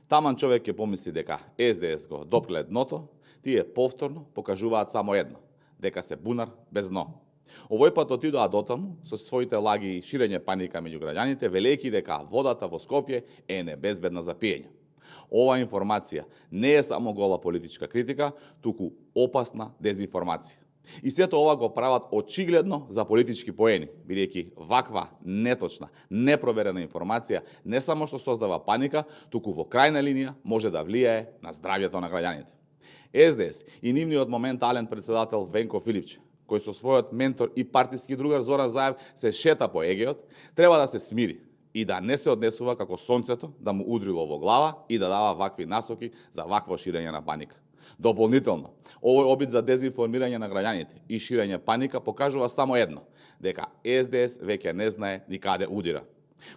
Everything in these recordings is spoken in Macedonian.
Таман човек ќе помисли дека СДС го допреле дното, тие повторно покажуваат само едно, дека се бунар без дно. Овој пат отидоа дотаму со своите лаги и ширење паника меѓу граѓаните, велејќи дека водата во Скопје е небезбедна за пиење. Ова информација не е само гола политичка критика, туку опасна дезинформација. И сето ова го прават очигледно за политички поени, бидејќи ваква неточна, непроверена информација не само што создава паника, туку во крајна линија може да влијае на здравјето на граѓаните. СДС и нивниот моментален председател Венко Филипче, кој со својот ментор и партиски другар Зоран Заев се шета по Егеот, треба да се смири и да не се однесува како сонцето да му удрило во глава и да дава вакви насоки за вакво ширење на паника. Дополнително, овој обид за дезинформирање на граѓаните и ширење паника покажува само едно, дека СДС веќе не знае ни каде удира.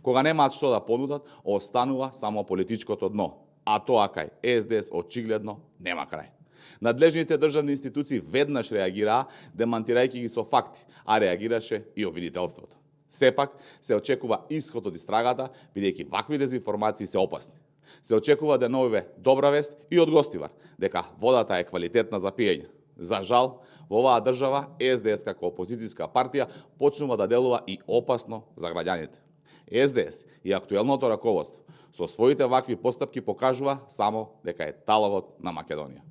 Кога немаат што да понудат, останува само политичкото дно, а тоа кај СДС очигледно нема крај. Надлежните државни институции веднаш реагираа, демантирајќи ги со факти, а реагираше и обвинителството. Сепак, се очекува исход од истрагата, бидејќи вакви дезинформации се опасни. Се очекува деновиве добра вест и од гостивар, дека водата е квалитетна за пиење. За жал, во оваа држава СДС како опозицијска партија почнува да делува и опасно за граѓаните. СДС и актуелното раководство со своите вакви постапки покажува само дека е талогот на Македонија.